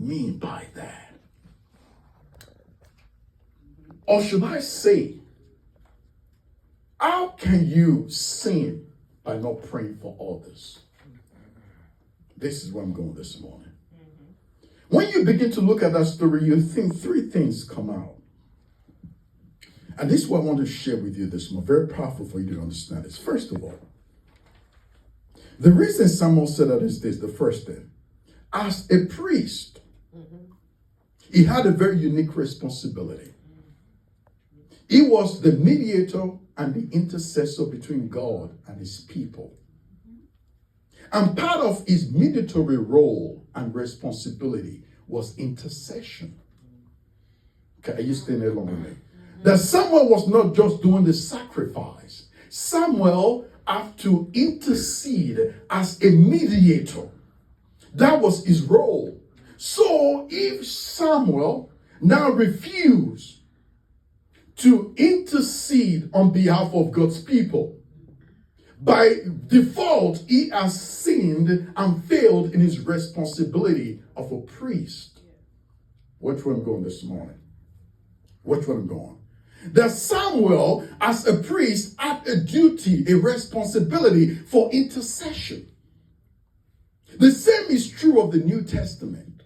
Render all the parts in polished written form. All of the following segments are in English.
mean by that? Or should I say, how can you sin by not praying for others? This is where I'm going this morning. When you begin to look at that story, you think three things come out. And this is what I want to share with you this morning. Very powerful for you to understand this. First of all, the reason Samuel said that is this, the first thing. As a priest, he had a very unique responsibility. He was the mediator and the intercessor between God and his people. And part of his mediatory role and responsibility was intercession. Okay, are you staying there along with me? That Samuel was not just doing the sacrifice. Samuel had to intercede as a mediator. That was his role. So if Samuel now refused to intercede on behalf of God's people, by default, he has sinned and failed in his responsibility of a priest. Watch where I'm going this morning. Watch where I'm going. That Samuel, as a priest, had a duty, a responsibility for intercession. The same is true of the New Testament.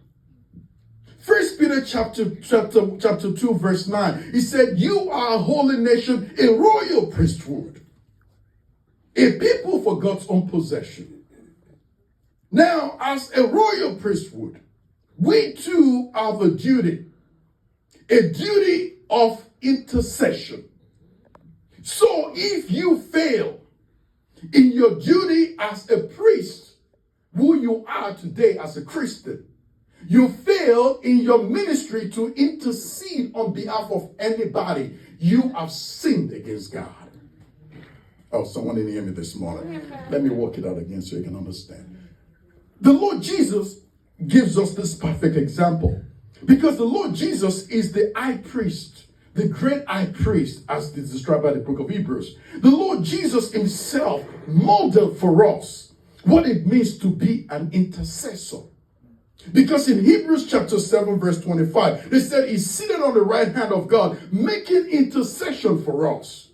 1 Peter chapter 2, verse 9, he said, you are a holy nation, a royal priesthood, a people for God's own possession. Now, as a royal priesthood, we too have a duty of intercession. So if you fail in your duty as a priest, who you are today as a Christian, you fail in your ministry to intercede on behalf of anybody, you have sinned against God. Oh, someone didn't hear me this morning. Let me walk it out again so you can understand. The Lord Jesus gives us this perfect example, because the Lord Jesus is the high priest, the great high priest, as described by the book of Hebrews. The Lord Jesus himself modeled for us what it means to be an intercessor. Because in Hebrews chapter 7, verse 25, it said he's seated on the right hand of God, making intercession for us.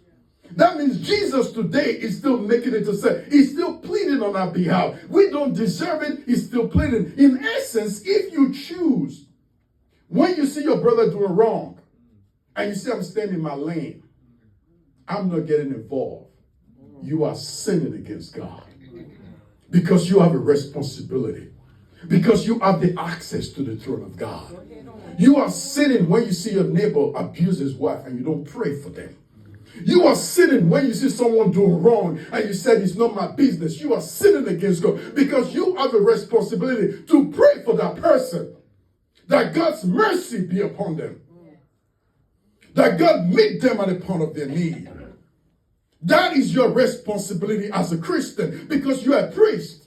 That means Jesus today is still making intercession. He's still pleading on our behalf. We don't deserve it. He's still pleading. In essence, if you choose, when you see your brother doing wrong, and you say, I'm staying in my lane, I'm not getting involved, you are sinning against God. Because you have a responsibility. Because you have the access to the throne of God. You are sinning when you see your neighbor abuse his wife and you don't pray for them. You are sinning when you see someone doing wrong and you said it's not my business. You are sinning against God because you have a responsibility to pray for that person. That God's mercy be upon them. That God meet them at the point of their need. That is your responsibility as a Christian because you are a priest.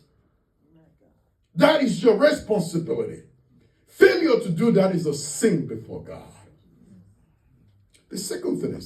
That is your responsibility. Failure to do that is a sin before God. The second thing is